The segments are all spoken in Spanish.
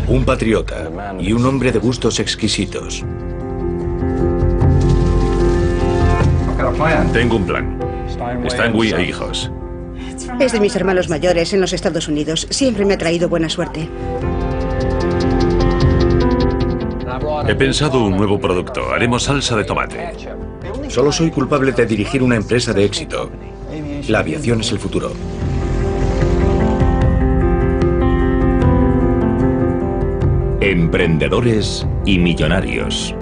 Un patriota y un hombre de gustos exquisitos. Tengo un plan. Steinway e hijos. Es de mis hermanos mayores en los Estados Unidos. Siempre me ha traído buena suerte. He pensado un nuevo producto. Haremos salsa de tomate. Solo soy culpable de dirigir una empresa de éxito. La aviación es el futuro. Emprendedores y millonarios.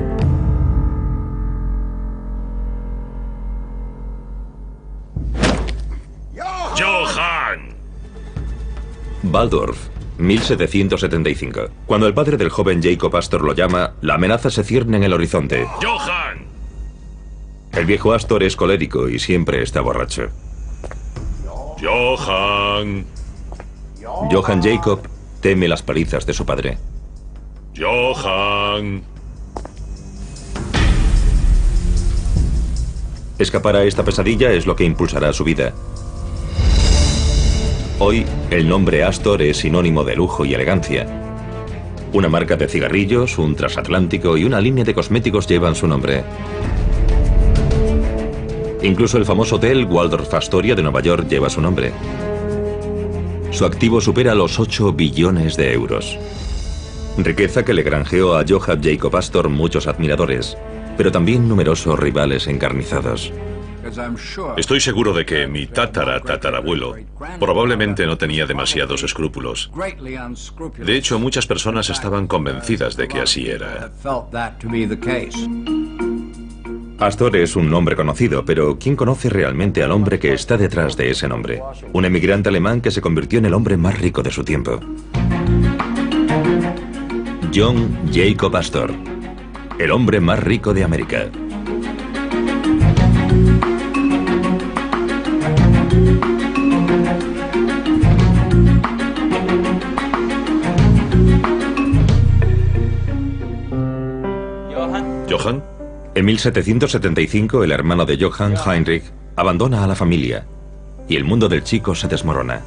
¡Johann! Waldorf, 1775. Cuando el padre del joven Jacob Astor lo llama, la amenaza se cierne en el horizonte. ¡Johann! El viejo Astor es colérico y siempre está borracho. ¡Johann! Johann Jacob teme las palizas de su padre. ¡Johann! Escapar a esta pesadilla es lo que impulsará su vida. Hoy, el nombre Astor es sinónimo de lujo y elegancia. Una marca de cigarrillos, un transatlántico y una línea de cosméticos llevan su nombre. Incluso el famoso hotel Waldorf Astoria de Nueva York lleva su nombre. Su activo supera los 8 billones de euros. Riqueza que le granjeó a Johann Jacob Astor muchos admiradores, pero también numerosos rivales encarnizados. Estoy seguro de que mi tatarabuelo probablemente no tenía demasiados escrúpulos. De hecho, muchas personas estaban convencidas de que así era. Astor es un nombre conocido, pero ¿quién conoce realmente al hombre que está detrás de ese nombre? Un emigrante alemán que se convirtió en el hombre más rico de su tiempo. John Jacob Astor, el hombre más rico de América. ¿Johann? En 1775, el hermano de Johann, Heinrich, abandona a la familia y el mundo del chico se desmorona.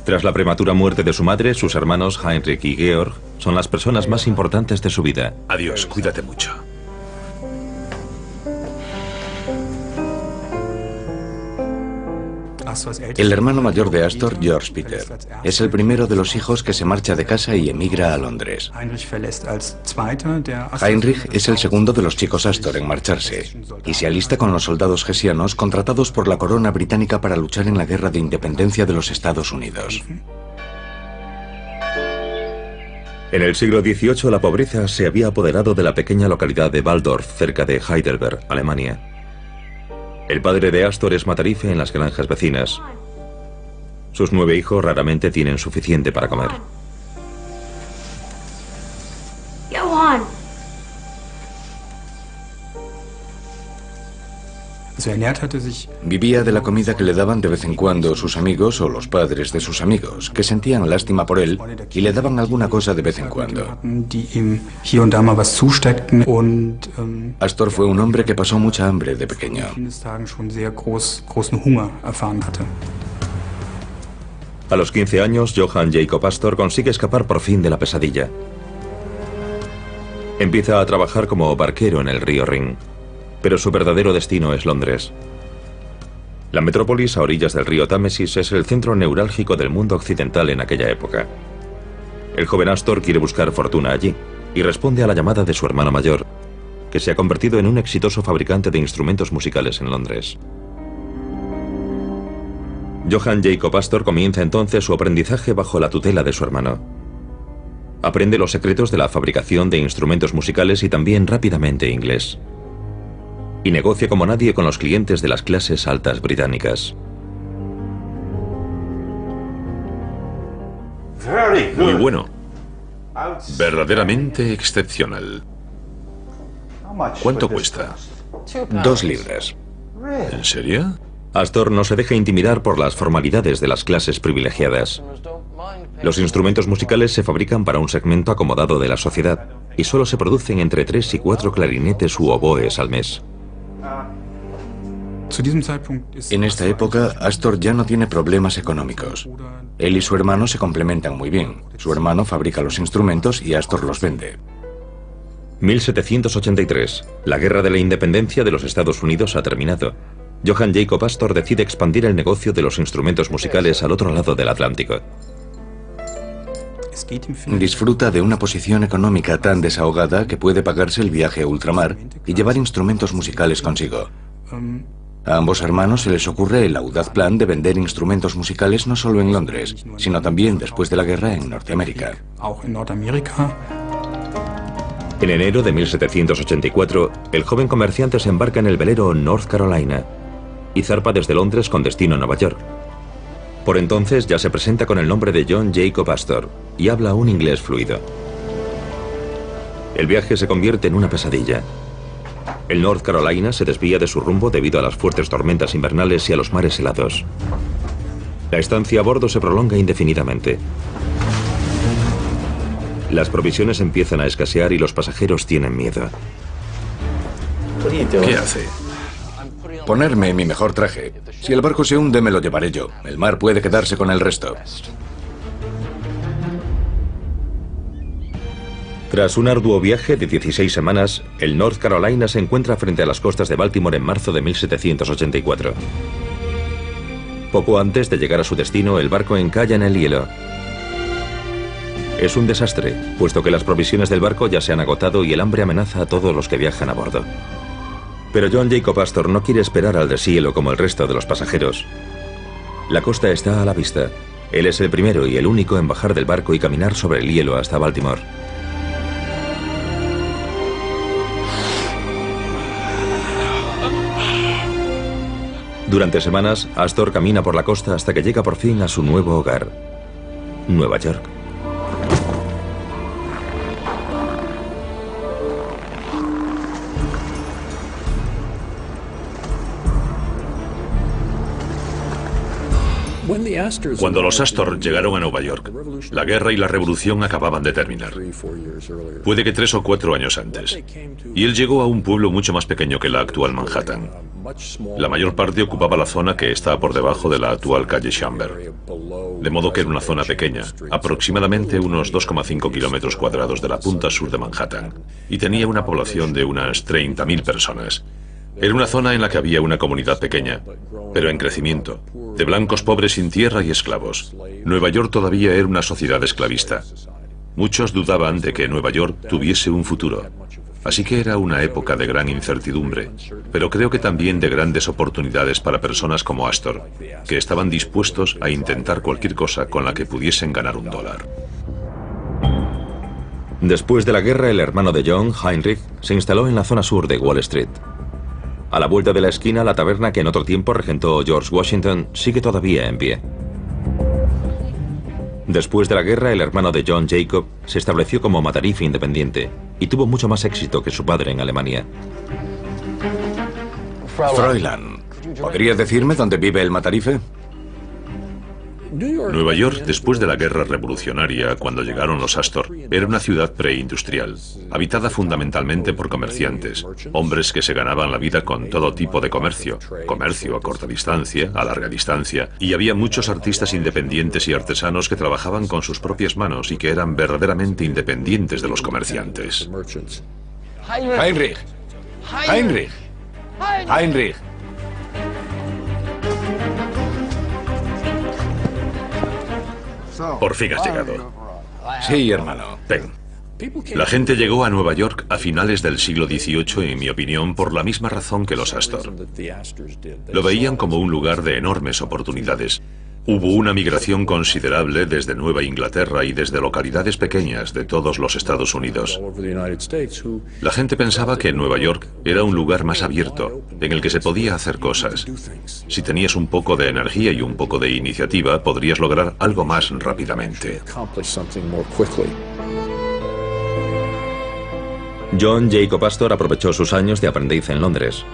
Tras la prematura muerte de su madre, sus hermanos Heinrich y Georg son las personas más importantes de su vida. Adiós, cuídate mucho. El hermano mayor de Astor, George Peter, es el primero de los hijos que se marcha de casa y emigra a Londres. Heinrich es el segundo de los chicos Astor en marcharse y se alista con los soldados hessianos contratados por la corona británica para luchar en la guerra de independencia de los Estados Unidos. En el siglo XVIII, la pobreza se había apoderado de la pequeña localidad de Waldorf, cerca de Heidelberg, Alemania. El padre de Astor es matarife en las granjas vecinas. Sus 9 hijos raramente tienen suficiente para comer. Johann. Vivía de la comida que le daban de vez en cuando sus amigos o los padres de sus amigos, que sentían lástima por él y le daban alguna cosa de vez en cuando. Astor fue un hombre que pasó mucha hambre de pequeño. A los 15 años, Johann Jacob Astor consigue escapar por fin de la pesadilla. Empieza a trabajar como barquero en el río Rin, pero su verdadero destino es Londres. La metrópolis a orillas del río Támesis es el centro neurálgico del mundo occidental en aquella época. El joven Astor quiere buscar fortuna allí y responde a la llamada de su hermano mayor, que se ha convertido en un exitoso fabricante de instrumentos musicales en Londres. Johann Jacob Astor comienza entonces su aprendizaje bajo la tutela de su hermano. Aprende los secretos de la fabricación de instrumentos musicales y también rápidamente inglés. Y negocia como nadie con los clientes de las clases altas británicas. Muy bueno. Verdaderamente excepcional. ¿Cuánto cuesta? 2 libras. ¿En serio? Astor no se deja intimidar por las formalidades de las clases privilegiadas. Los instrumentos musicales se fabrican para un segmento acomodado de la sociedad y solo se producen entre 3 y 4 clarinetes u oboes al mes. En esta época, Astor ya no tiene problemas económicos. Él y su hermano se complementan muy bien. Su hermano fabrica los instrumentos y Astor los vende. 1783. La Guerra de la Independencia de los Estados Unidos ha terminado. Johann Jacob Astor decide expandir el negocio de los instrumentos musicales al otro lado del Atlántico. Disfruta de una posición económica tan desahogada que puede pagarse el viaje a ultramar y llevar instrumentos musicales consigo. A ambos hermanos se les ocurre el audaz plan de vender instrumentos musicales no solo en Londres, sino también después de la guerra en Norteamérica. En enero de 1784, el joven comerciante se embarca en el velero North Carolina y zarpa desde Londres con destino a Nueva York. Por entonces ya se presenta con el nombre de John Jacob Astor y habla un inglés fluido. El viaje se convierte en una pesadilla. El North Carolina se desvía de su rumbo debido a las fuertes tormentas invernales y a los mares helados. La estancia a bordo se prolonga indefinidamente. Las provisiones empiezan a escasear y los pasajeros tienen miedo. ¿Qué hace? Ponerme mi mejor traje. Si el barco se hunde, me lo llevaré yo. El mar puede quedarse con el resto. Tras un arduo viaje de 16 semanas, el North Carolina se encuentra frente a las costas de Baltimore en marzo de 1784. Poco antes de llegar a su destino, el barco encalla en el hielo. Es un desastre, puesto que las provisiones del barco ya se han agotado y el hambre amenaza a todos los que viajan a bordo. Pero John Jacob Astor no quiere esperar al deshielo como el resto de los pasajeros. La costa está a la vista. Él es el primero y el único en bajar del barco y caminar sobre el hielo hasta Baltimore. Durante semanas, Astor camina por la costa hasta que llega por fin a su nuevo hogar, Nueva York. Cuando los Astor llegaron a Nueva York, la guerra y la revolución acababan de terminar. Puede que 3 o 4 años antes. Y él llegó a un pueblo mucho más pequeño que la actual Manhattan. La mayor parte ocupaba la zona que está por debajo de la actual calle Chamber. De modo que era una zona pequeña, aproximadamente unos 2,5 kilómetros cuadrados de la punta sur de Manhattan. Y tenía una población de unas 30.000 personas. Era una zona en la que había una comunidad pequeña, pero en crecimiento, de blancos pobres sin tierra y esclavos. Nueva York todavía era una sociedad esclavista. Muchos dudaban de que Nueva York tuviese un futuro. Así que era una época de gran incertidumbre, pero creo que también de grandes oportunidades para personas como Astor, que estaban dispuestos a intentar cualquier cosa con la que pudiesen ganar $1. Después de la guerra, el hermano de John, Heinrich, se instaló en la zona sur de Wall Street. A la vuelta de la esquina, la taberna que en otro tiempo regentó George Washington sigue todavía en pie. Después de la guerra, el hermano de John Jacob se estableció como matarife independiente y tuvo mucho más éxito que su padre en Alemania. Fräulein, ¿podría decirme dónde vive el matarife? Nueva York, después de la guerra revolucionaria, cuando llegaron los Astor, era una ciudad preindustrial, habitada fundamentalmente por comerciantes, hombres que se ganaban la vida con todo tipo de comercio, comercio a corta distancia, a larga distancia, y había muchos artistas independientes y artesanos que trabajaban con sus propias manos y que eran verdaderamente independientes de los comerciantes. Heinrich. Heinrich. Heinrich. Por fin has llegado. Sí, hermano. Ven. La gente llegó a Nueva York a finales del siglo XVIII, en mi opinión, por la misma razón que los Astor. Lo veían como un lugar de enormes oportunidades. Hubo una migración considerable desde Nueva Inglaterra y desde localidades pequeñas de todos los Estados Unidos. La gente pensaba que Nueva York era un lugar más abierto, en el que se podía hacer cosas. Si tenías un poco de energía y un poco de iniciativa, podrías lograr algo más rápidamente. John Jacob Astor aprovechó sus años de aprendiz en Londres.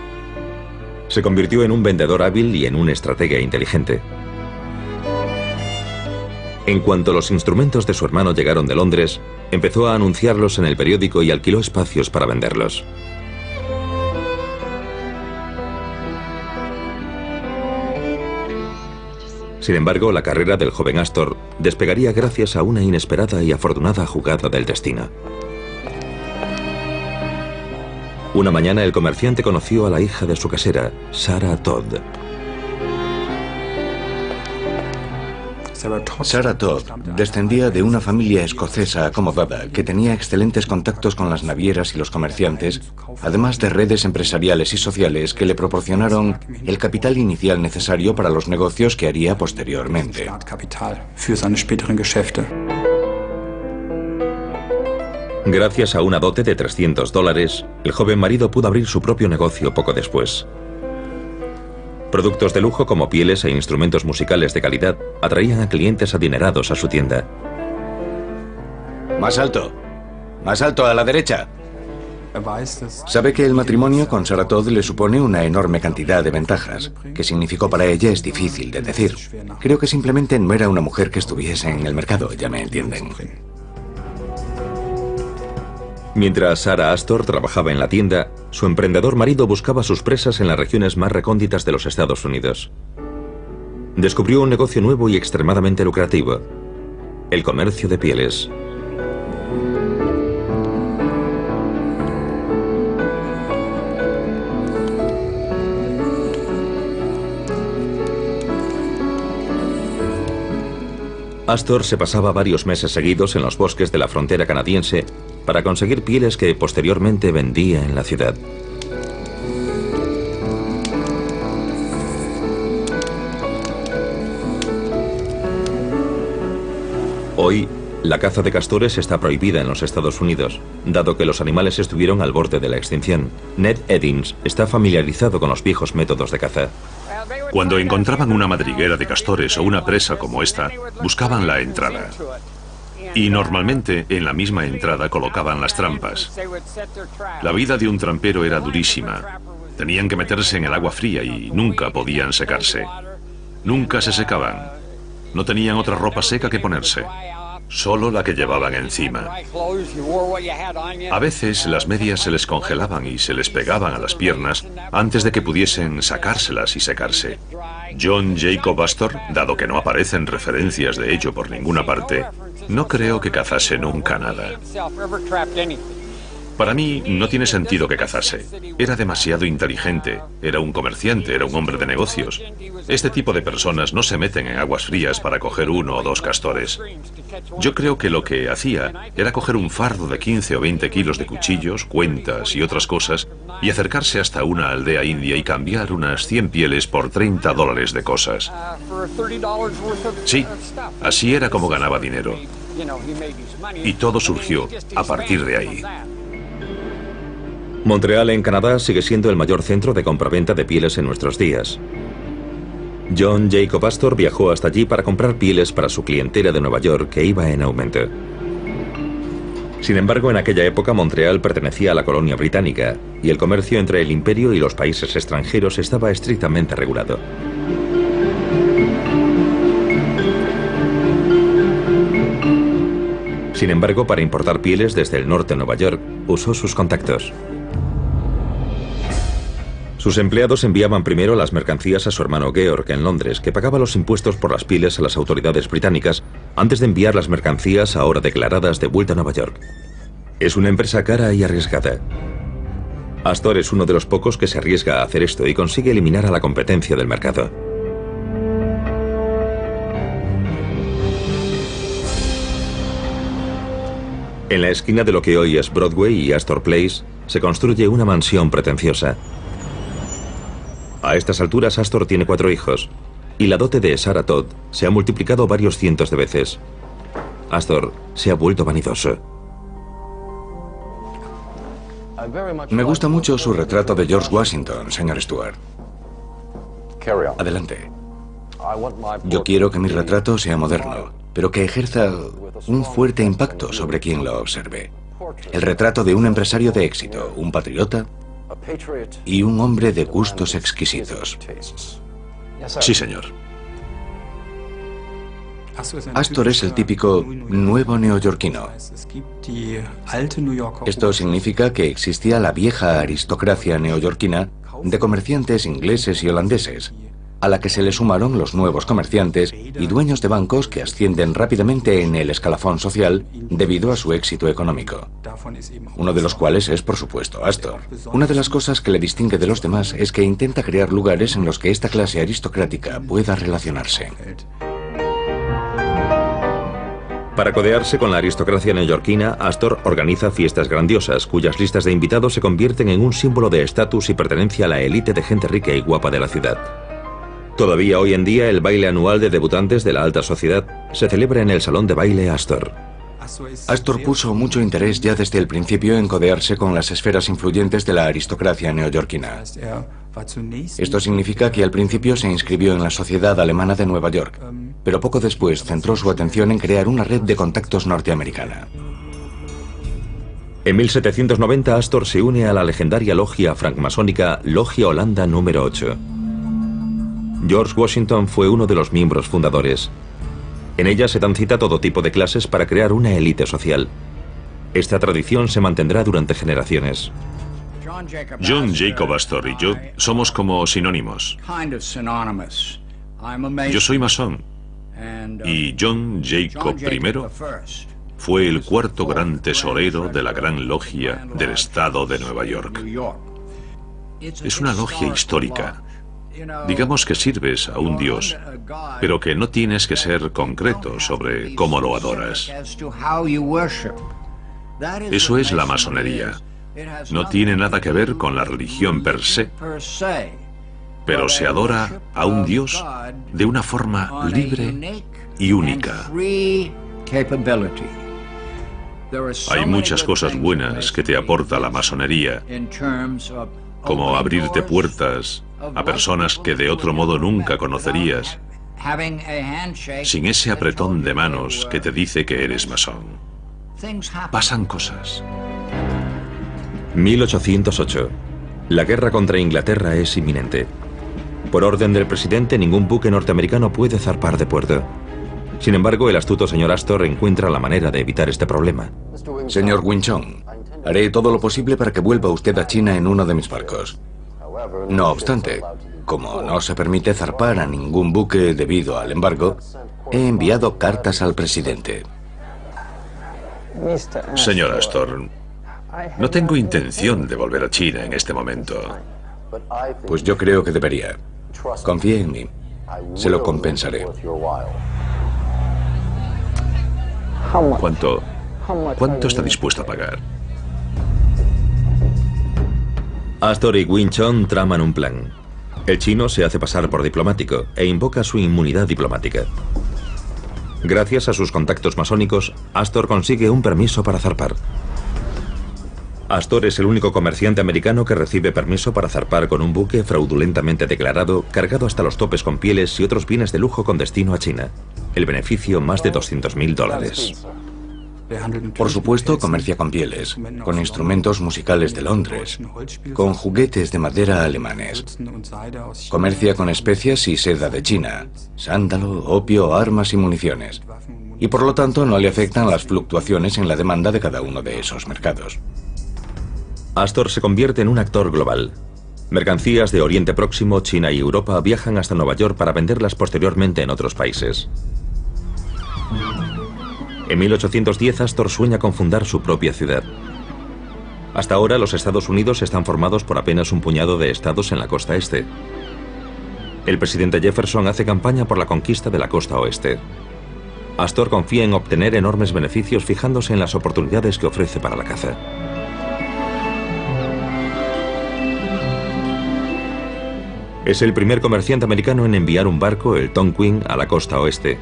Se convirtió en un vendedor hábil y en un estratega inteligente. En cuanto los instrumentos de su hermano llegaron de Londres, empezó a anunciarlos en el periódico y alquiló espacios para venderlos. Sin embargo, la carrera del joven Astor despegaría gracias a una inesperada y afortunada jugada del destino. Una mañana el comerciante conoció a la hija de su casera, Sarah Todd. Sarah Todd descendía de una familia escocesa acomodada que tenía excelentes contactos con las navieras y los comerciantes, además de redes empresariales y sociales que le proporcionaron el capital inicial necesario para los negocios que haría posteriormente. Gracias a una dote de $300, el joven marido pudo abrir su propio negocio poco después. Productos de lujo como pieles e instrumentos musicales de calidad atraían a clientes adinerados a su tienda. ¡Más alto! ¡Más alto a la derecha! Sabe que el matrimonio con Sarah Todd le supone una enorme cantidad de ventajas. ¿Qué significó para ella? Es difícil de decir. Creo que simplemente no era una mujer que estuviese en el mercado, ya me entienden. Mientras Sarah Astor trabajaba en la tienda, su emprendedor marido buscaba sus presas en las regiones más recónditas de los Estados Unidos. Descubrió un negocio nuevo y extremadamente lucrativo: el comercio de pieles. Astor se pasaba varios meses seguidos en los bosques de la frontera canadiense para conseguir pieles que posteriormente vendía en la ciudad. Hoy, la caza de castores está prohibida en los Estados Unidos, dado que los animales estuvieron al borde de la extinción. Ned Eddings está familiarizado con los viejos métodos de caza. Cuando encontraban una madriguera de castores o una presa como esta, buscaban la entrada. Y normalmente en la misma entrada colocaban las trampas. La vida de un trampero era durísima. Tenían que meterse en el agua fría y nunca podían secarse. Nunca se secaban. No tenían otra ropa seca que ponerse, solo la que llevaban encima. A veces las medias se les congelaban y se les pegaban a las piernas antes de que pudiesen sacárselas y secarse. John Jacob Astor, dado que no aparecen referencias de ello por ninguna parte, no creo que cazase nunca nada. Para mí no tiene sentido que cazase. Era demasiado inteligente, era un comerciante, era un hombre de negocios. Este tipo de personas no se meten en aguas frías para coger 1 o 2 castores. Yo creo que lo que hacía era coger un fardo de 15 o 20 kilos de cuchillos, cuentas y otras cosas y acercarse hasta una aldea india y cambiar unas 100 pieles por $30 de cosas. Sí, así era como ganaba dinero. Y todo surgió a partir de ahí. Montreal, en Canadá, sigue siendo el mayor centro de compraventa de pieles en nuestros días. John Jacob Astor viajó hasta allí para comprar pieles para su clientela de Nueva York, que iba en aumento. Sin embargo, en aquella época Montreal pertenecía a la colonia británica y el comercio entre el imperio y los países extranjeros estaba estrictamente regulado. Sin embargo, para importar pieles desde el norte de Nueva York, usó sus contactos. Sus empleados enviaban primero las mercancías a su hermano Georg en Londres, que pagaba los impuestos por las pieles a las autoridades británicas antes de enviar las mercancías ahora declaradas de vuelta a Nueva York. Es una empresa cara y arriesgada. Astor es uno de los pocos que se arriesga a hacer esto y consigue eliminar a la competencia del mercado. En la esquina de lo que hoy es Broadway y Astor Place se construye una mansión pretenciosa. A estas alturas Astor tiene 4 hijos y la dote de Sarah Todd se ha multiplicado varios cientos de veces. Astor se ha vuelto vanidoso. Me gusta mucho su retrato de George Washington, señor Stewart. Adelante. Yo quiero que mi retrato sea moderno, pero que ejerza un fuerte impacto sobre quien lo observe. El retrato de un empresario de éxito, un patriota y un hombre de gustos exquisitos. Sí, señor. Astor es el típico nuevo neoyorquino. Esto significa que existía la vieja aristocracia neoyorquina de comerciantes ingleses y holandeses, a la que se le sumaron los nuevos comerciantes y dueños de bancos que ascienden rápidamente en el escalafón social debido a su éxito económico. Uno de los cuales es, por supuesto, Astor. Una de las cosas que le distingue de los demás es que intenta crear lugares en los que esta clase aristocrática pueda relacionarse. Para codearse con la aristocracia neoyorquina, Astor organiza fiestas grandiosas, cuyas listas de invitados se convierten en un símbolo de estatus y pertenencia a la élite de gente rica y guapa de la ciudad. Todavía hoy en día, el baile anual de debutantes de la alta sociedad se celebra en el salón de baile Astor. Astor puso mucho interés ya desde el principio en codearse con las esferas influyentes de la aristocracia neoyorquina. Esto significa que al principio se inscribió en la Sociedad Alemana de Nueva York, pero poco después centró su atención en crear una red de contactos norteamericana. En 1790, Astor se une a la legendaria logia francmasónica Logia Holanda número 8. George Washington fue uno de los miembros fundadores. En ella se dan cita todo tipo de clases para crear una élite social. Esta tradición se mantendrá durante generaciones. John Jacob Astor y yo somos como sinónimos. Yo soy masón y John Jacob I fue el cuarto gran tesorero de la Gran Logia del Estado de Nueva York. Es una logia histórica. Digamos que sirves a un dios, pero que no tienes que ser concreto sobre cómo lo adoras. Eso es la masonería. No tiene nada que ver con la religión per se, pero se adora a un dios de una forma libre y única. Hay muchas cosas buenas que te aporta la masonería, como abrirte puertas a personas que de otro modo nunca conocerías, sin ese apretón de manos que te dice que eres masón. Pasan cosas. 1808. La guerra contra Inglaterra es inminente. Por orden del presidente, ningún buque norteamericano puede zarpar de puerto. Sin embargo, el astuto señor Astor encuentra la manera de evitar este problema. Señor Winchon, haré todo lo posible para que vuelva usted a China en uno de mis barcos. No obstante, como no se permite zarpar a ningún buque debido al embargo, he enviado cartas al presidente. Señor Astor, no tengo intención de volver a China en este momento. Pues yo creo que debería. Confíe en mí. Se lo compensaré. ¿Cuánto está dispuesto a pagar? Astor y Winchon traman un plan. El chino se hace pasar por diplomático e invoca su inmunidad diplomática. Gracias a sus contactos masónicos, Astor consigue un permiso para zarpar. Astor es el único comerciante americano que recibe permiso para zarpar con un buque fraudulentamente declarado, cargado hasta los topes con pieles y otros bienes de lujo con destino a China. El beneficio, más de $200.000. Por supuesto, comercia con pieles, con instrumentos musicales de Londres, con juguetes de madera alemanes. Comercia con especias y seda de China, sándalo, opio, armas y municiones. Y por lo tanto no le afectan las fluctuaciones en la demanda de cada uno de esos mercados. Astor se convierte en un actor global. Mercancías de Oriente Próximo, China y Europa viajan hasta Nueva York para venderlas posteriormente en otros países. En 1810, Astor sueña con fundar su propia ciudad. Hasta ahora, los Estados Unidos están formados por apenas un puñado de estados en la costa este. El presidente Jefferson hace campaña por la conquista de la costa oeste. Astor confía en obtener enormes beneficios fijándose en las oportunidades que ofrece para la caza. Es el primer comerciante americano en enviar un barco, el Tonquin, a la costa oeste.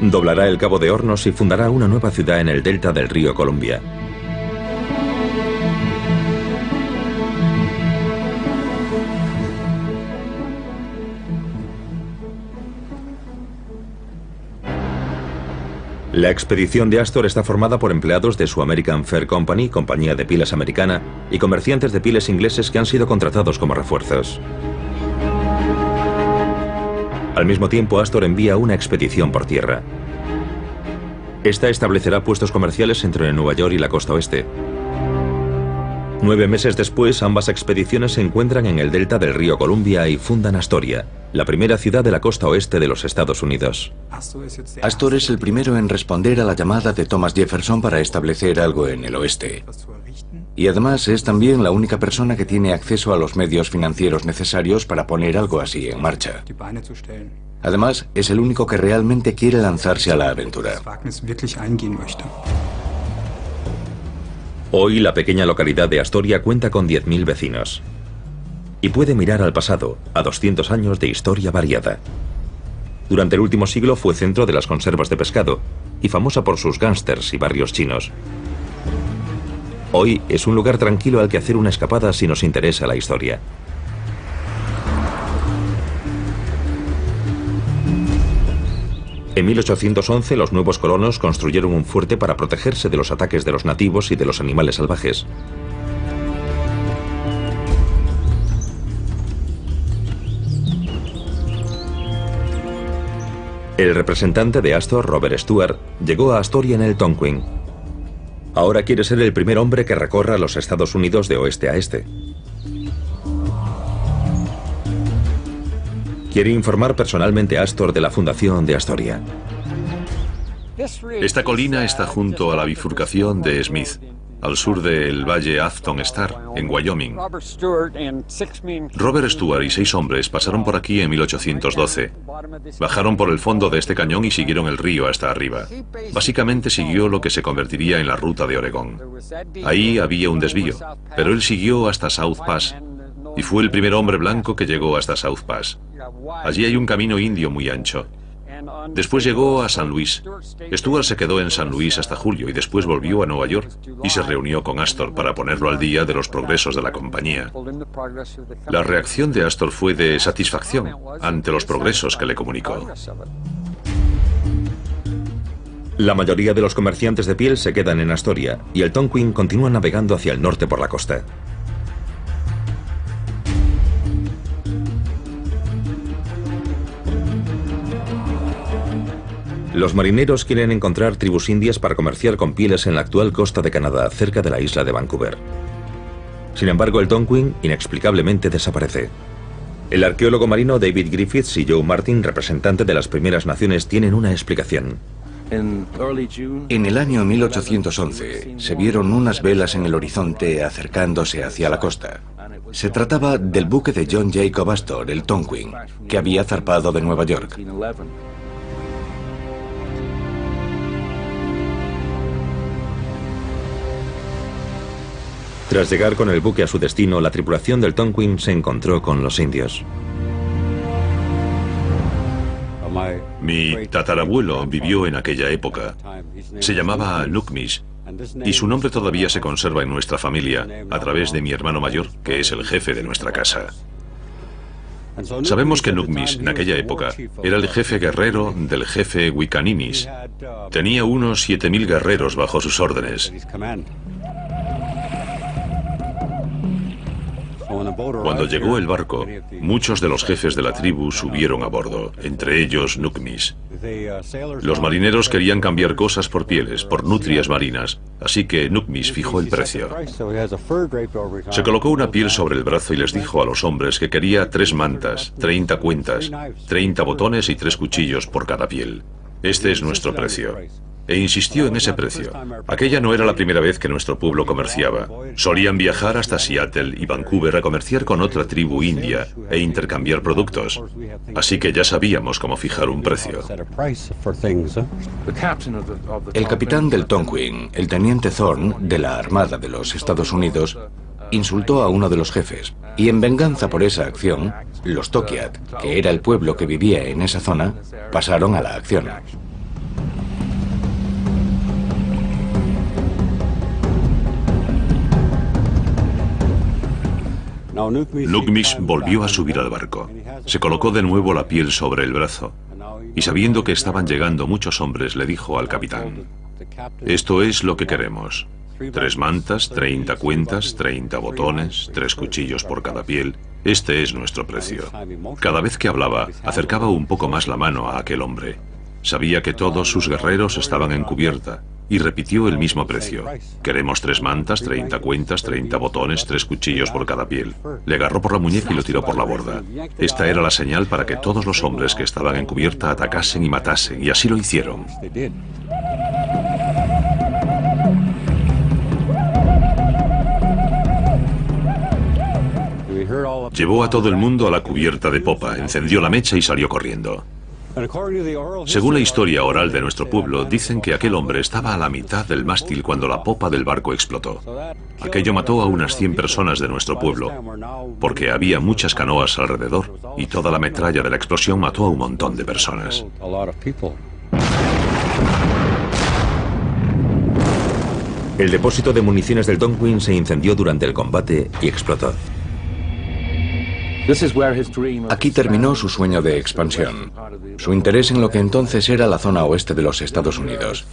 Doblará el Cabo de Hornos y fundará una nueva ciudad en el delta del río Columbia. La expedición de Astor está formada por empleados de su American Fair Company, compañía de pilas americana, y comerciantes de pieles ingleses que han sido contratados como refuerzos. Al mismo tiempo, Astor envía una expedición por tierra. Esta establecerá puestos comerciales entre Nueva York y la costa oeste. 9 meses después, ambas expediciones se encuentran en el delta del río Columbia y fundan Astoria, la primera ciudad de la costa oeste de los Estados Unidos. Astor es el primero en responder a la llamada de Thomas Jefferson para establecer algo en el oeste. Y además es también la única persona que tiene acceso a los medios financieros necesarios para poner algo así en marcha. Además, es el único que realmente quiere lanzarse a la aventura. Hoy la pequeña localidad de Astoria cuenta con 10.000 vecinos. Y puede mirar al pasado, a 200 años de historia variada. Durante el último siglo fue centro de las conservas de pescado y famosa por sus gángsters y barrios chinos. Hoy es un lugar tranquilo al que hacer una escapada si nos interesa la historia. En 1811 los nuevos colonos construyeron un fuerte para protegerse de los ataques de los nativos y de los animales salvajes. El representante de Astor, Robert Stuart, llegó a Astoria en el Tonquin. Ahora quiere ser el primer hombre que recorra los Estados Unidos de oeste a este. Quiere informar personalmente a Astor de la fundación de Astoria. Esta colina está junto a la bifurcación de Smith, al sur del valle Afton Star, en Wyoming. Robert Stuart y 6 hombres pasaron por aquí en 1812. Bajaron por el fondo de este cañón y siguieron el río hasta arriba. Básicamente siguió lo que se convertiría en la ruta de Oregón. Ahí había un desvío, pero él siguió hasta South Pass y fue el primer hombre blanco que llegó hasta South Pass. Allí hay un camino indio muy ancho. Después llegó a San Luis. Stuart se quedó en San Luis hasta julio y después volvió a Nueva York y se reunió con Astor para ponerlo al día de los progresos de la compañía. La reacción de Astor fue de satisfacción ante los progresos que le comunicó. La mayoría de los comerciantes de piel se quedan en Astoria y el Tonquin continúa navegando hacia el norte por la costa. Los marineros quieren encontrar tribus indias para comerciar con pieles en la actual costa de Canadá, cerca de la isla de Vancouver. Sin embargo, el Tonquin inexplicablemente desaparece. El arqueólogo marino David Griffiths y Joe Martin, representante de las primeras naciones, tienen una explicación. En el año 1811 se vieron unas velas en el horizonte acercándose hacia la costa. Se trataba del buque de John Jacob Astor, el Tonquin, que había zarpado de Nueva York. Tras llegar con el buque a su destino, la tripulación del Tonquin se encontró con los indios. Mi tatarabuelo vivió en aquella época. Se llamaba Nukmis y su nombre todavía se conserva en nuestra familia a través de mi hermano mayor, que es el jefe de nuestra casa. Sabemos que Nukmis en aquella época era el jefe guerrero del jefe Wicaninis. Tenía unos 7.000 guerreros bajo sus órdenes. Cuando llegó el barco, muchos de los jefes de la tribu subieron a bordo, entre ellos Nukmis. Los marineros querían cambiar cosas por pieles, por nutrias marinas, así que Nukmis fijó el precio. Se colocó una piel sobre el brazo y les dijo a los hombres que quería 3 mantas, 30 cuentas, 30 botones y 3 cuchillos por cada piel. Este es nuestro precio. E insistió en ese precio. Aquella no era la primera vez que nuestro pueblo comerciaba. Solían viajar hasta Seattle y Vancouver a comerciar con otra tribu india e intercambiar productos. Así que ya sabíamos cómo fijar un precio. El capitán del Tonquin, el teniente Thorne, de la Armada de los Estados Unidos, insultó a uno de los jefes, y en venganza por esa acción, los Tokiat, que era el pueblo que vivía en esa zona, pasaron a la acción. Nukmis volvió a subir al barco. Se colocó de nuevo la piel sobre el brazo y sabiendo que estaban llegando muchos hombres le dijo al capitán: esto es lo que queremos. 3 mantas, 30 cuentas, 30 botones, 3 cuchillos por cada piel. Este es nuestro precio. Cada vez que hablaba, acercaba un poco más la mano a aquel hombre. Sabía que todos sus guerreros estaban en cubierta y repitió el mismo precio. Queremos 3 mantas, 30 cuentas, 30 botones, 3 cuchillos por cada piel. Le agarró por la muñeca y lo tiró por la borda. Esta era la señal para que todos los hombres que estaban en cubierta atacasen y matasen, y así lo hicieron. Llevó a todo el mundo a la cubierta de popa, encendió la mecha y salió corriendo. Según la historia oral de nuestro pueblo, dicen que aquel hombre estaba a la mitad del mástil cuando la popa del barco explotó. Aquello mató a unas 100 personas de nuestro pueblo, porque había muchas canoas alrededor y toda la metralla de la explosión mató a un montón de personas. El depósito de municiones del Tonquin se incendió durante el combate y explotó. Aquí terminó su sueño de expansión, su interés en lo que entonces era la zona oeste de los Estados Unidos.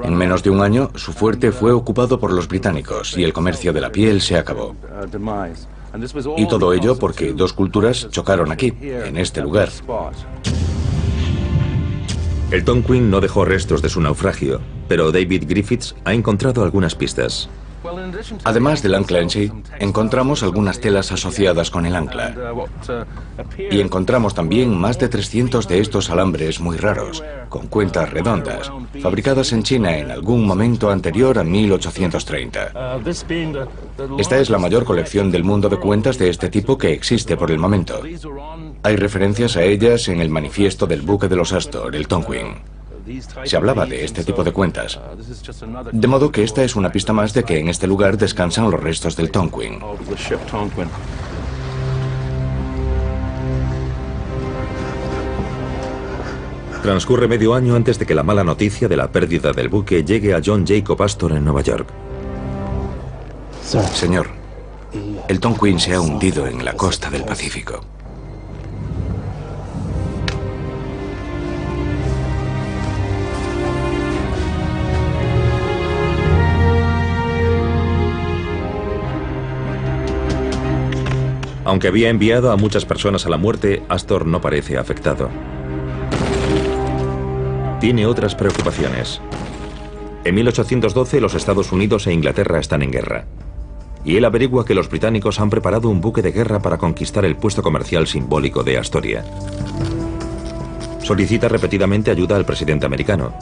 En menos de un año, su fuerte fue ocupado por los británicos y el comercio de la piel se acabó. Y todo ello porque 2 culturas chocaron aquí, en este lugar. El Tonquin no dejó restos de su naufragio, pero David Griffiths ha encontrado algunas pistas. Además del ancla en sí, encontramos algunas telas asociadas con el ancla. Y encontramos también más de 300 de estos alambres muy raros, con cuentas redondas, fabricadas en China en algún momento anterior a 1830. Esta es la mayor colección del mundo de cuentas de este tipo que existe por el momento. Hay referencias a ellas en el manifiesto del buque de los Astor, el Tonquin. Se hablaba de este tipo de cuentas. De modo que esta es una pista más de que en este lugar descansan los restos del Tonquin. Transcurre medio año antes de que la mala noticia de la pérdida del buque llegue a John Jacob Astor en Nueva York. Señor, el Tonquin se ha hundido en la costa del Pacífico. Aunque había enviado a muchas personas a la muerte, Astor no parece afectado. Tiene otras preocupaciones. En 1812 los Estados Unidos e Inglaterra están en guerra. Y él averigua que los británicos han preparado un buque de guerra para conquistar el puesto comercial simbólico de Astoria. Solicita repetidamente ayuda al presidente americano.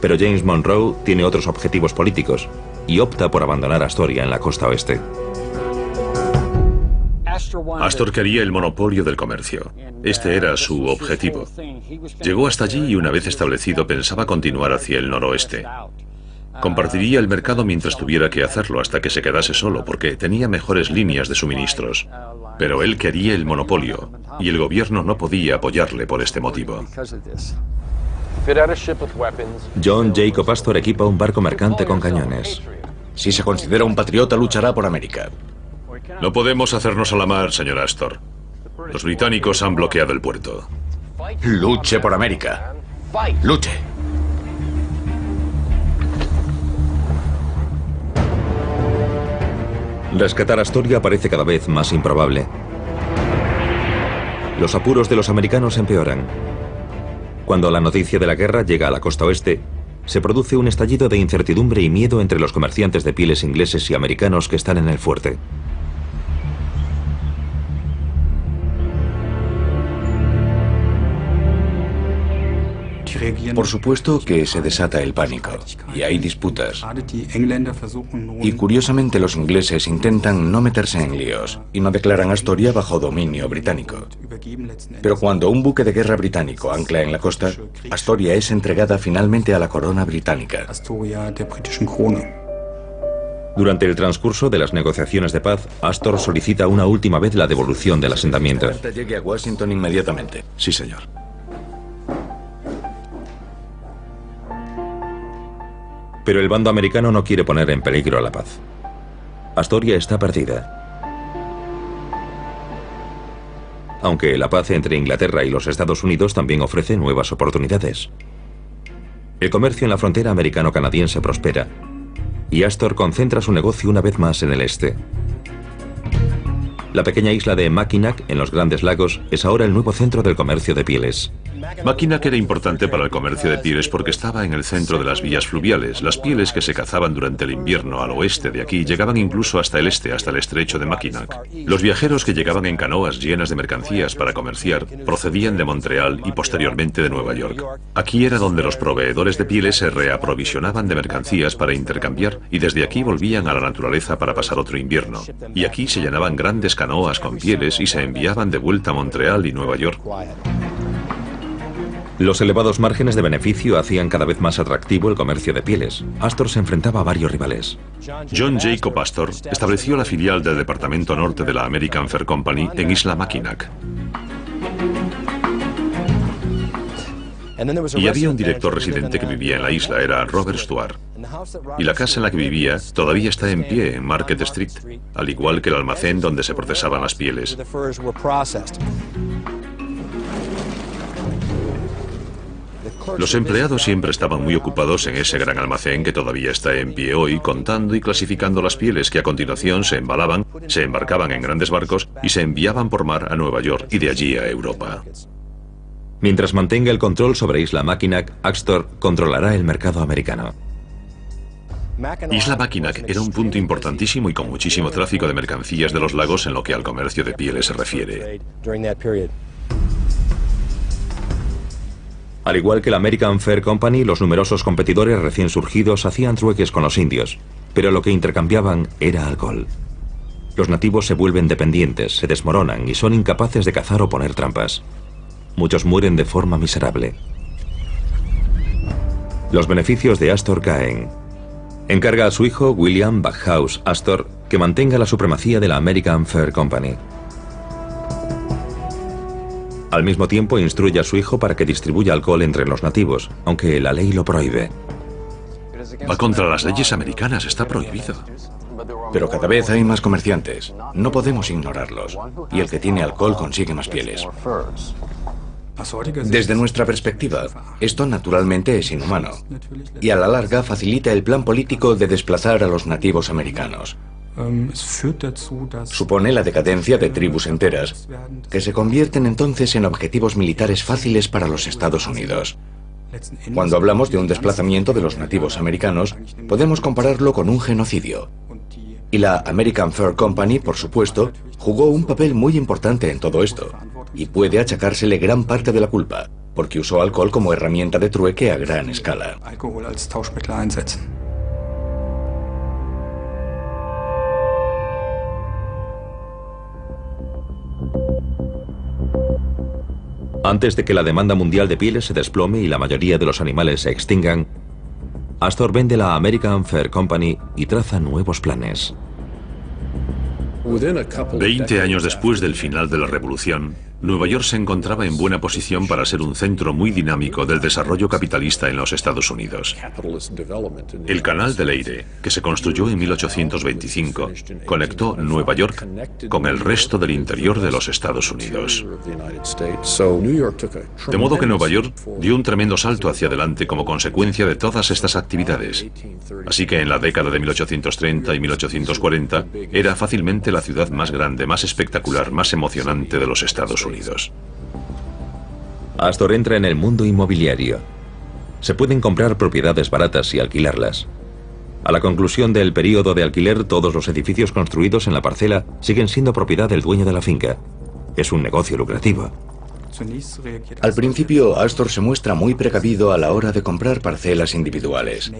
Pero James Monroe tiene otros objetivos políticos y opta por abandonar Astoria en la costa oeste. Astor quería el monopolio del comercio. Este era su objetivo. Llegó hasta allí y una vez establecido pensaba continuar hacia el noroeste. Compartiría el mercado mientras tuviera que hacerlo hasta que se quedase solo porque tenía mejores líneas de suministros. Pero él quería el monopolio y el gobierno no podía apoyarle por este motivo. John Jacob Astor equipa un barco mercante con cañones. Si se considera un patriota, luchará por América. No podemos hacernos a la mar, señor Astor. Los británicos han bloqueado el puerto. Luche por América. Luche. Rescatar Astoria parece cada vez más improbable. Los apuros de los americanos empeoran. Cuando la noticia de la guerra llega a la costa oeste, se produce un estallido de incertidumbre y miedo entre los comerciantes de pieles ingleses y americanos que están en el fuerte. Por supuesto que se desata el pánico y hay disputas. Y curiosamente los ingleses intentan no meterse en líos y no declaran Astoria bajo dominio británico. Pero cuando un buque de guerra británico ancla en la costa, Astoria es entregada finalmente a la corona británica. Durante el transcurso de las negociaciones de paz, Astor solicita una última vez la devolución del asentamiento. Llegue a Washington inmediatamente. Sí, señor. Pero el bando americano no quiere poner en peligro la paz. Astoria está perdida. Aunque la paz entre Inglaterra y los Estados Unidos también ofrece nuevas oportunidades. El comercio en la frontera americano-canadiense prospera, y Astor concentra su negocio una vez más en el este. La pequeña isla de Mackinac, en los Grandes Lagos, es ahora el nuevo centro del comercio de pieles. Mackinac era importante para el comercio de pieles porque estaba en el centro de las vías fluviales. Las pieles que se cazaban durante el invierno al oeste de aquí llegaban incluso hasta el este, hasta el estrecho de Mackinac. Los viajeros que llegaban en canoas llenas de mercancías para comerciar procedían de Montreal y posteriormente de Nueva York. Aquí era donde los proveedores de pieles se reaprovisionaban de mercancías para intercambiar y desde aquí volvían a la naturaleza para pasar otro invierno. Y aquí se llenaban grandes canoas con pieles y se enviaban de vuelta a Montreal y Nueva York. Los elevados márgenes de beneficio hacían cada vez más atractivo el comercio de pieles. Astor se enfrentaba a varios rivales. John Jacob Astor estableció la filial del departamento norte de la American Fur Company en Isla Mackinac. Y había un director residente que vivía en la isla, era Robert Stuart. Y la casa en la que vivía todavía está en pie en Market Street, al igual que el almacén donde se procesaban las pieles. Los empleados siempre estaban muy ocupados en ese gran almacén que todavía está en pie hoy, contando y clasificando las pieles que a continuación se embalaban, se embarcaban en grandes barcos y se enviaban por mar a Nueva York y de allí a Europa. Mientras mantenga el control sobre Isla Mackinac, Astor controlará el mercado americano. Isla Mackinac era un punto importantísimo y con muchísimo tráfico de mercancías de los lagos en lo que al comercio de pieles se refiere. Al igual que la American Fur Company, los numerosos competidores recién surgidos hacían trueques con los indios, pero lo que intercambiaban era alcohol. Los nativos se vuelven dependientes, se desmoronan y son incapaces de cazar o poner trampas. Muchos mueren de forma miserable. Los beneficios de Astor caen. Encarga a su hijo, William Backhouse Astor, que mantenga la supremacía de la American Fur Company. Al mismo tiempo instruye a su hijo para que distribuya alcohol entre los nativos, aunque la ley lo prohíbe. Va contra las leyes americanas, está prohibido. Pero cada vez hay más comerciantes. No podemos ignorarlos. Y el que tiene alcohol consigue más pieles. Desde nuestra perspectiva, esto naturalmente es inhumano. Y a la larga facilita el plan político de desplazar a los nativos americanos. Supone la decadencia de tribus enteras, que se convierten entonces en objetivos militares fáciles para los Estados Unidos. Cuando hablamos de un desplazamiento de los nativos americanos, podemos compararlo con un genocidio. Y la American Fur Company, por supuesto, jugó un papel muy importante en todo esto, y puede achacársele gran parte de la culpa, porque usó alcohol como herramienta de trueque a gran escala. Antes de que la demanda mundial de pieles se desplome y la mayoría de los animales se extingan, Astor vende la American Fur Company y traza nuevos planes. 20 años después del final de la Revolución, Nueva York se encontraba en buena posición para ser un centro muy dinámico del desarrollo capitalista en los Estados Unidos. El canal del Erie, que se construyó en 1825, conectó Nueva York con el resto del interior de los Estados Unidos. De modo que Nueva York dio un tremendo salto hacia adelante como consecuencia de todas estas actividades. Así que en la década de 1830 y 1840 era fácilmente la ciudad más grande, más espectacular, más emocionante de los Estados Unidos. Astor entra en el mundo inmobiliario. Se pueden comprar propiedades baratas y alquilarlas. A la conclusión del período de alquiler, todos los edificios construidos en la parcela siguen siendo propiedad del dueño de la finca. Es un negocio lucrativo. Al principio, Astor se muestra muy precavido a la hora de comprar parcelas individuales.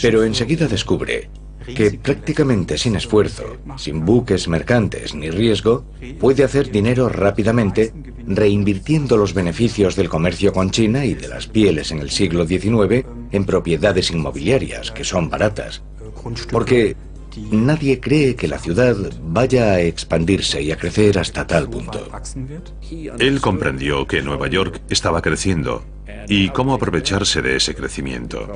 Pero enseguida descubre que prácticamente sin esfuerzo, sin buques mercantes ni riesgo, puede hacer dinero rápidamente reinvirtiendo los beneficios del comercio con China y de las pieles en el siglo XIX en propiedades inmobiliarias, que son baratas. Porque nadie cree que la ciudad vaya a expandirse y a crecer hasta tal punto. Él comprendió que Nueva York estaba creciendo y cómo aprovecharse de ese crecimiento.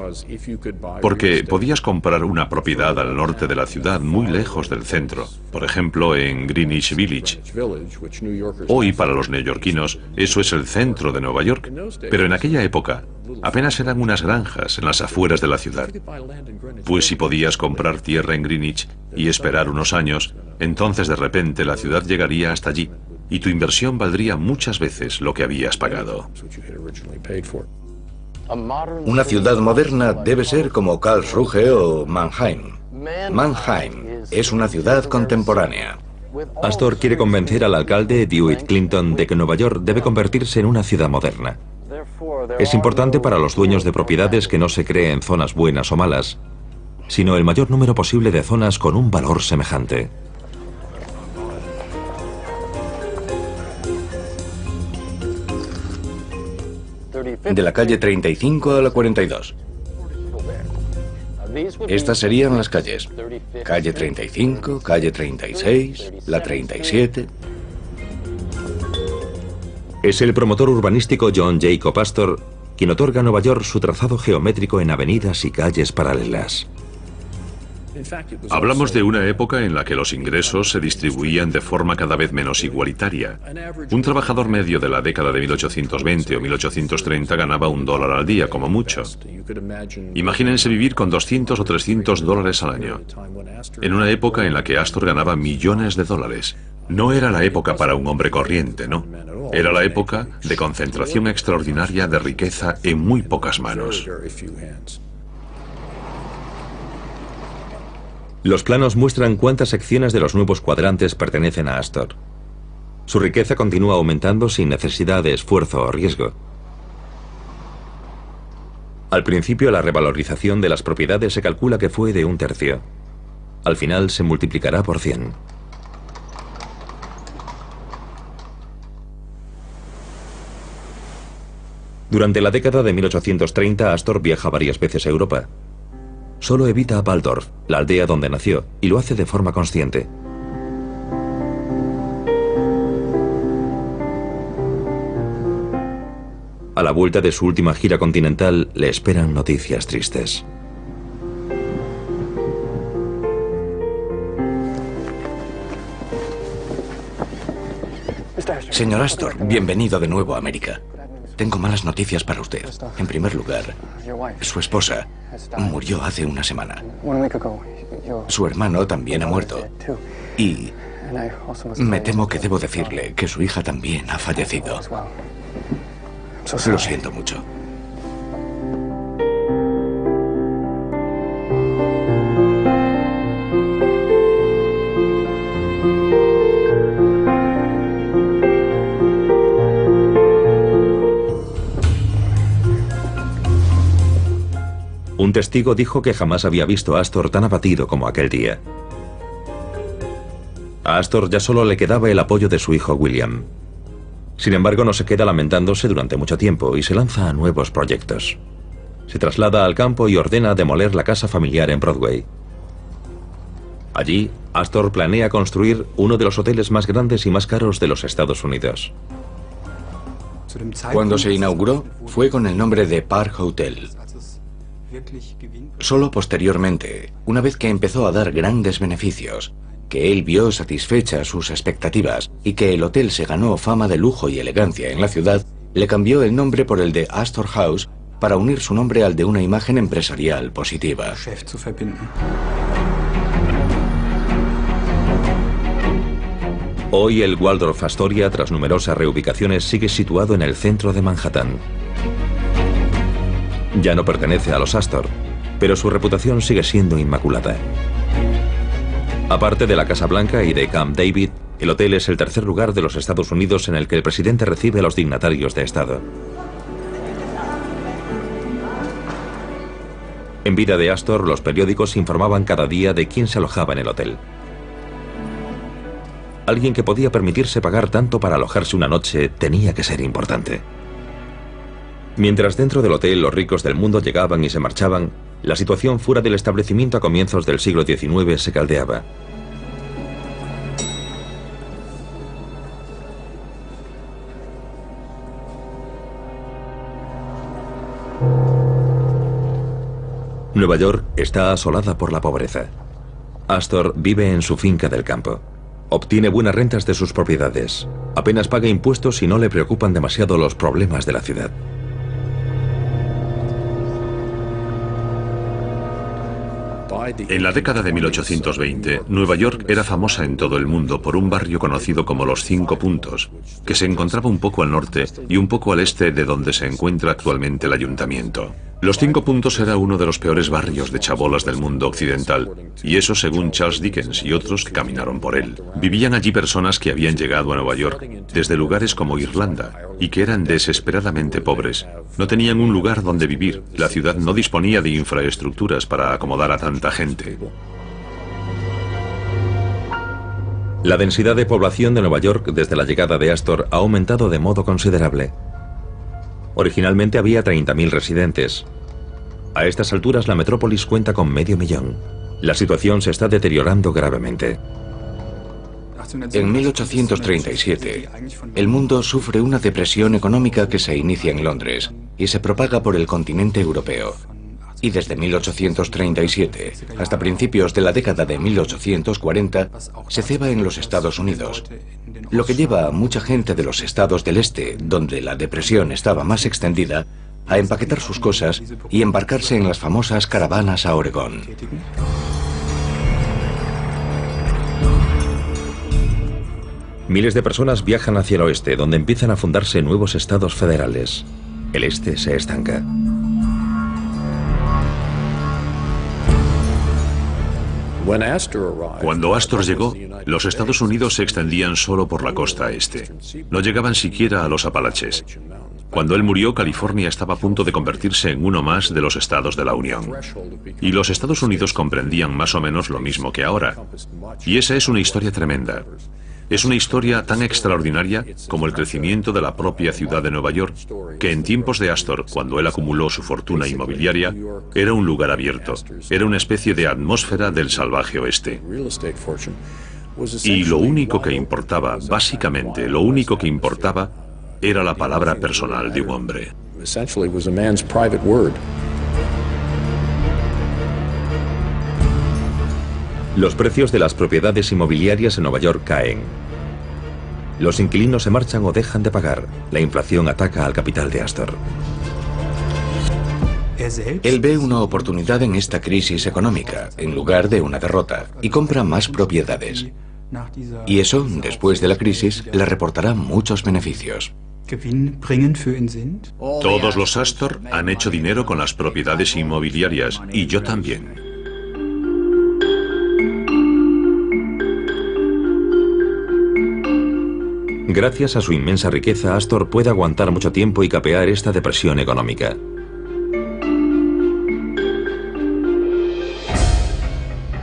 Porque podías comprar una propiedad al norte de la ciudad, muy lejos del centro, por ejemplo en Greenwich Village. Hoy para los neoyorquinos eso es el centro de Nueva York, pero en aquella época apenas eran unas granjas en las afueras de la ciudad. Pues si podías comprar tierra en Greenwich y esperar unos años, entonces de repente la ciudad llegaría hasta allí. y tu inversión valdría muchas veces lo que habías pagado. Una ciudad moderna debe ser como Karlsruhe o Mannheim. Mannheim es una ciudad contemporánea. Astor quiere convencer al alcalde Dewitt Clinton de que Nueva York debe convertirse en una ciudad moderna. Es importante para los dueños de propiedades que no se creen zonas buenas o malas, sino el mayor número posible de zonas con un valor semejante. De la calle 35 a la 42. Estas serían las calles. Calle 35, calle 36, la 37. Es el promotor urbanístico John Jacob Astor quien otorga a Nueva York su trazado geométrico en avenidas y calles paralelas. Hablamos de una época en la que los ingresos se distribuían de forma cada vez menos igualitaria. Un trabajador medio de la década de 1820 o 1830 ganaba $1 al día, como mucho. Imagínense vivir con 200 o 300 dólares al año. En una época en la que Astor ganaba millones de dólares. No era la época para un hombre corriente, ¿no? Era la época de concentración extraordinaria de riqueza en muy pocas manos. Los planos muestran cuántas secciones de los nuevos cuadrantes pertenecen a Astor. Su riqueza continúa aumentando sin necesidad de esfuerzo o riesgo. Al principio, la revalorización de las propiedades se calcula que fue de 1/3. Al final se multiplicará por 100. Durante la década de 1830, Astor viaja varias veces a Europa. Solo evita a Waldorf, la aldea donde nació, y lo hace de forma consciente. A la vuelta de su última gira continental, le esperan noticias tristes. Señor Astor, bienvenido de nuevo a América. Tengo malas noticias para usted. En primer lugar, su esposa murió hace una semana. Su hermano también ha muerto. Y me temo que debo decirle que su hija también ha fallecido. Lo siento mucho. Un testigo dijo que jamás había visto a Astor tan abatido como aquel día. A Astor ya solo le quedaba el apoyo de su hijo William. Sin embargo, no se queda lamentándose durante mucho tiempo y se lanza a nuevos proyectos. Se traslada al campo y ordena demoler la casa familiar en Broadway. Allí, Astor planea construir uno de los hoteles más grandes y más caros de los Estados Unidos. Cuando se inauguró, fue con el nombre de Park Hotel. Solo posteriormente, una vez que empezó a dar grandes beneficios, que él vio satisfechas sus expectativas y que el hotel se ganó fama de lujo y elegancia en la ciudad, le cambió el nombre por el de Astor House para unir su nombre al de una imagen empresarial positiva. Hoy el Waldorf Astoria, tras numerosas reubicaciones, sigue situado en el centro de Manhattan. Ya no pertenece a los Astor, pero su reputación sigue siendo inmaculada. Aparte de la Casa Blanca y de Camp David, el hotel es el tercer lugar de los Estados Unidos en el que el presidente recibe a los dignatarios de Estado. En vida de Astor, los periódicos informaban cada día de quién se alojaba en el hotel. Alguien que podía permitirse pagar tanto para alojarse una noche tenía que ser importante. Mientras dentro del hotel los ricos del mundo llegaban y se marchaban, la situación fuera del establecimiento a comienzos del siglo XIX se caldeaba. Nueva York está asolada por la pobreza. Astor vive en su finca del campo. Obtiene buenas rentas de sus propiedades. Apenas paga impuestos y no le preocupan demasiado los problemas de la ciudad. En la década de 1820, Nueva York era famosa en todo el mundo por un barrio conocido como Los Cinco Puntos, que se encontraba un poco al norte y un poco al este de donde se encuentra actualmente el ayuntamiento. Los Cinco Puntos era uno de los peores barrios de chabolas del mundo occidental, y eso según Charles Dickens y otros que caminaron por él. Vivían allí personas que habían llegado a Nueva York desde lugares como Irlanda y que eran desesperadamente pobres. No tenían un lugar donde vivir, la ciudad no disponía de infraestructuras para acomodar a tanta gente. La densidad de población de Nueva York desde la llegada de Astor ha aumentado de modo considerable. Originalmente había 30.000 residentes. A estas alturas la metrópolis cuenta con 500.000. La situación se está deteriorando gravemente. En 1837, el mundo sufre una depresión económica que se inicia en Londres y se propaga por el continente europeo. Y desde 1837 hasta principios de la década de 1840 se ceba en los Estados Unidos, lo que lleva a mucha gente de los estados del este, donde la depresión estaba más extendida, a empaquetar sus cosas y embarcarse en las famosas caravanas a Oregón. Miles de personas viajan hacia el oeste, donde empiezan a fundarse nuevos estados federales. El este se estanca. Cuando Astor llegó, los Estados Unidos se extendían solo por la costa este. No llegaban siquiera a los Apalaches. Cuando él murió, California estaba a punto de convertirse en uno más de los estados de la Unión. Y los Estados Unidos comprendían más o menos lo mismo que ahora. Y esa es una historia tremenda. Es una historia tan extraordinaria como el crecimiento de la propia ciudad de Nueva York, que en tiempos de Astor, cuando él acumuló su fortuna inmobiliaria, era un lugar abierto, era una especie de atmósfera del salvaje oeste. Y lo único que importaba, básicamente, lo único que importaba, era la palabra personal de un hombre. Los precios de las propiedades inmobiliarias en Nueva York caen. Los inquilinos se marchan o dejan de pagar. La inflación ataca al capital de Astor. Él ve una oportunidad en esta crisis económica, en lugar de una derrota, y compra más propiedades. Y eso, después de la crisis, le reportará muchos beneficios. Todos los Astor han hecho dinero con las propiedades inmobiliarias, y yo también. Gracias a su inmensa riqueza, Astor puede aguantar mucho tiempo y capear esta depresión económica.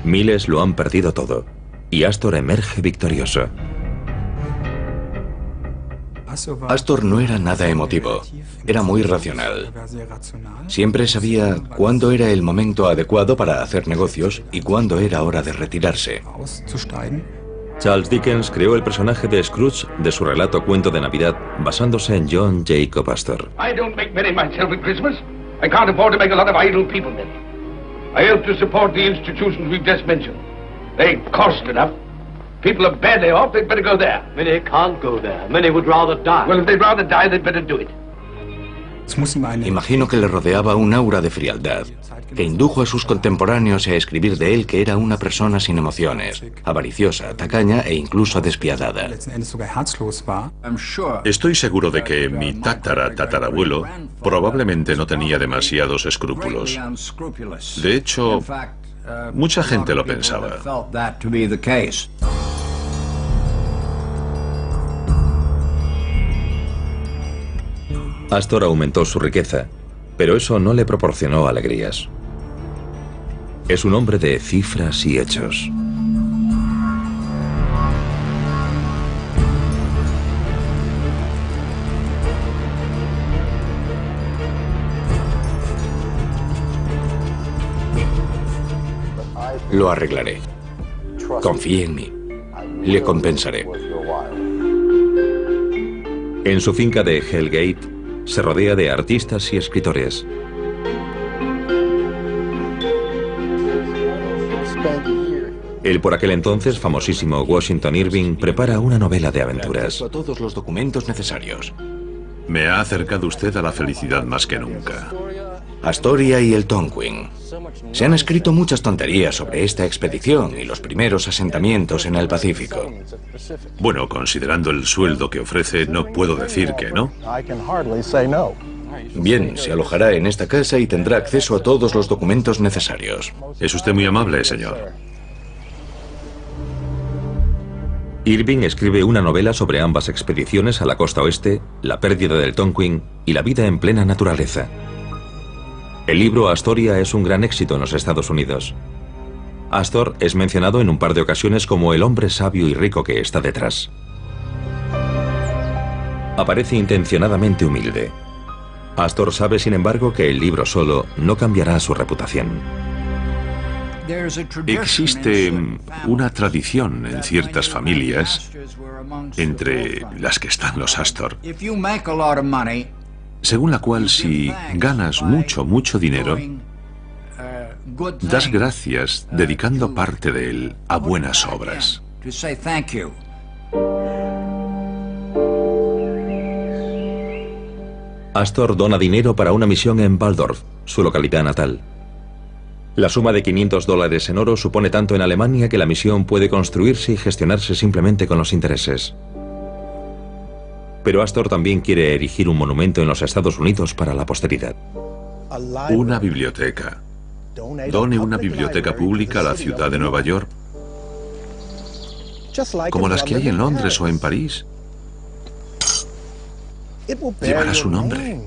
Miles lo han perdido todo, y Astor emerge victorioso. Astor no era nada emotivo, era muy racional. Siempre sabía cuándo era el momento adecuado para hacer negocios y cuándo era hora de retirarse. Charles Dickens creó el personaje de Scrooge de su relato Cuento de Navidad, basándose en John Jacob Astor. I don't make merry myself at Christmas. I can't afford to make a lot of idle people merry. I help to support the institutions we've just mentioned. They cost enough. People are badly off, they'd better go there. Many can't go there. Many would rather die. Well, if they'd rather die, they'd better do it. Imagino que le rodeaba un aura de frialdad, que indujo a sus contemporáneos a escribir de él que era una persona sin emociones, avariciosa, tacaña e incluso despiadada. Estoy seguro de que mi tatarabuelo probablemente no tenía demasiados escrúpulos. De hecho, mucha gente lo pensaba. Astor aumentó su riqueza, pero eso no le proporcionó alegrías. Es un hombre de cifras y hechos. Lo arreglaré. Confíe en mí. Le compensaré. En su finca de Hellgate, se rodea de artistas y escritores. El por aquel entonces famosísimo Washington Irving prepara una novela de aventuras. Todos los documentos necesarios. Me ha acercado usted a la felicidad más que nunca. Astoria y el Tonquin. Se han escrito muchas tonterías sobre esta expedición y los primeros asentamientos en el Pacífico. Bueno, considerando el sueldo que ofrece, no puedo decir que no. Bien, se alojará en esta casa y tendrá acceso a todos los documentos necesarios. Es usted muy amable, señor. Irving escribe una novela sobre ambas expediciones a la costa oeste, la pérdida del Tonquin y la vida en plena naturaleza. El libro Astoria es un gran éxito en los Estados Unidos. Astor es mencionado en un par de ocasiones como el hombre sabio y rico que está detrás. Aparece intencionadamente humilde. Astor sabe, sin embargo, que el libro solo no cambiará su reputación. Existe una tradición en ciertas familias, entre las que están los Astor, según la cual si ganas mucho dinero, das gracias dedicando parte de él a buenas obras. Astor dona dinero para una misión en Waldorf, su localidad natal. La suma de $500 en oro supone tanto en Alemania que la misión puede construirse y gestionarse simplemente con los intereses. Pero Astor también quiere erigir un monumento en los Estados Unidos para la posteridad. Una biblioteca. Done una biblioteca pública a la ciudad de Nueva York, como las que hay en Londres o en París. Llevará su nombre.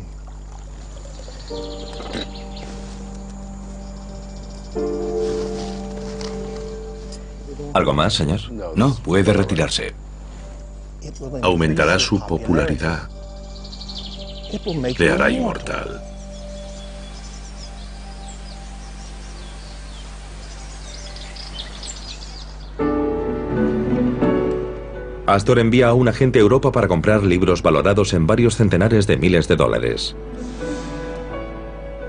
¿Algo más, señor? No, puede retirarse. Aumentará su popularidad. Le hará inmortal. Astor envía a un agente a Europa para comprar libros valorados en varios centenares de miles de dólares.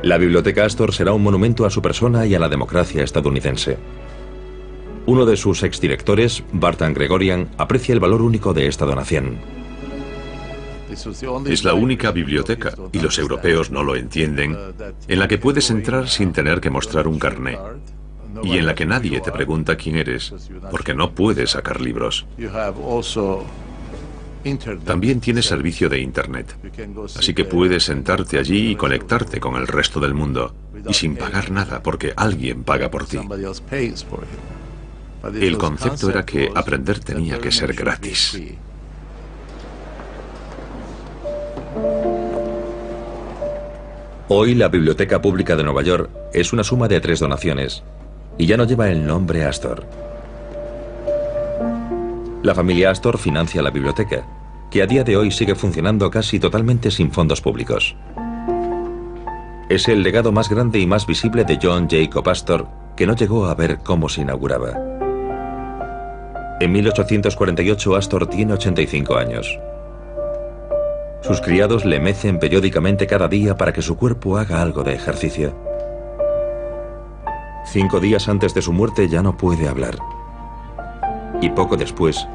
La Biblioteca Astor será un monumento a su persona y a la democracia estadounidense. Uno de sus exdirectores, Barton Gregorian, aprecia el valor único de esta donación. Es la única biblioteca, y los europeos no lo entienden, en la que puedes entrar sin tener que mostrar un carné, y en la que nadie te pregunta quién eres, porque no puedes sacar libros. También tiene servicio de Internet, así que puedes sentarte allí y conectarte con el resto del mundo, y sin pagar nada, porque alguien paga por ti. El concepto era que aprender tenía que ser gratis. Hoy la Biblioteca Pública de Nueva York es una suma de 3 donaciones y ya no lleva el nombre Astor. La familia Astor financia la biblioteca, que a día de hoy sigue funcionando casi totalmente sin fondos públicos. Es el legado más grande y más visible de John Jacob Astor, que no llegó a ver cómo se inauguraba. En 1848 Astor tiene 85 años. Sus criados le mecen periódicamente cada día para que su cuerpo haga algo de ejercicio. 5 días antes de su muerte ya no puede hablar. Y poco después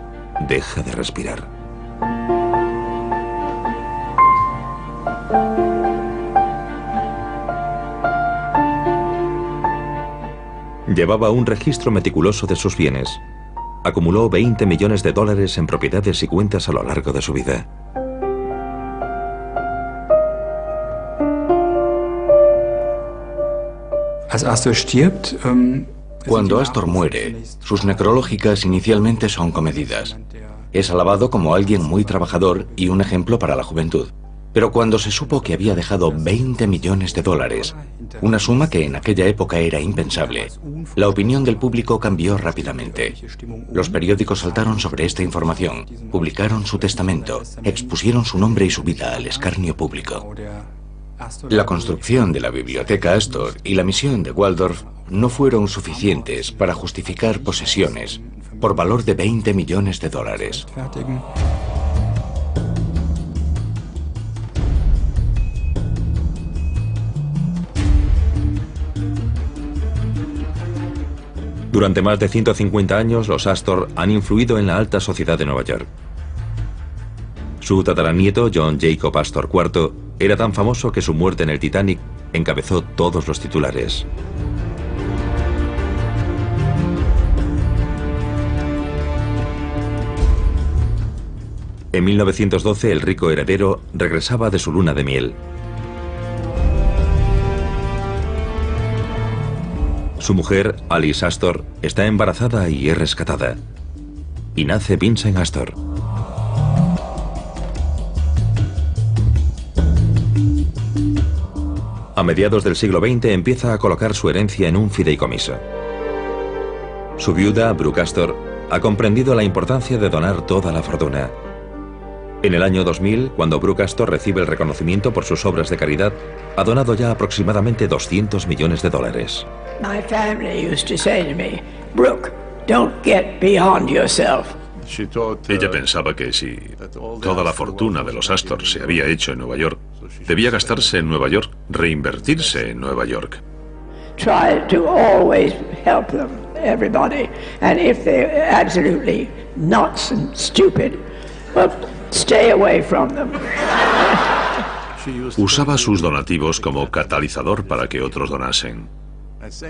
deja de respirar. Llevaba un registro meticuloso de sus bienes. Acumuló $20 millones en propiedades y cuentas a lo largo de su vida. Cuando Astor muere, sus necrológicas inicialmente son comedidas. Es alabado como alguien muy trabajador y un ejemplo para la juventud. Pero cuando se supo que había dejado $20 millones, una suma que en aquella época era impensable, la opinión del público cambió rápidamente. Los periódicos saltaron sobre esta información, publicaron su testamento, expusieron su nombre y su vida al escarnio público. La construcción de la Biblioteca Astor y la misión de Waldorf no fueron suficientes para justificar posesiones por valor de $20 millones. Durante más de 150 años, los Astor han influido en la alta sociedad de Nueva York. Su tataranieto, John Jacob Astor IV, era tan famoso que su muerte en el Titanic encabezó todos los titulares. En 1912 el rico heredero regresaba de su luna de miel. Su mujer, Alice Astor, está embarazada y es rescatada. Y nace Vincent Astor. A mediados del siglo XX empieza a colocar su herencia en un fideicomiso. Su viuda, Brooke Astor, ha comprendido la importancia de donar toda la fortuna. En el año 2000, cuando Brooke Astor recibe el reconocimiento por sus obras de caridad, ha donado ya aproximadamente $200 millones. My family used to say to me, Brooke, don't get beyond yourself. Ella pensaba que si toda la fortuna de los Astor se había hecho en Nueva York, debía gastarse en Nueva York, reinvertirse en Nueva York. Try to always help them, everybody. And if they're absolutely nuts and stupid, well, stay away from them. Usaba sus donativos como catalizador para que otros donasen.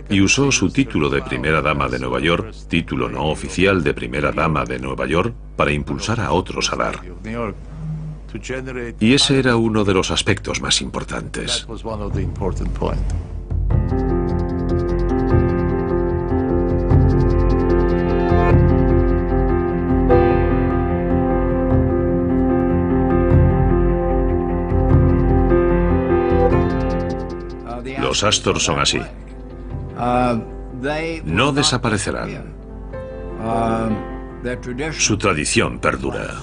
Y usó su título de primera dama de Nueva York, título no oficial de primera dama de Nueva York, para impulsar a otros a dar. Y ese era uno de los aspectos más importantes. Los Astor son así. No desaparecerán. Su tradición perdura.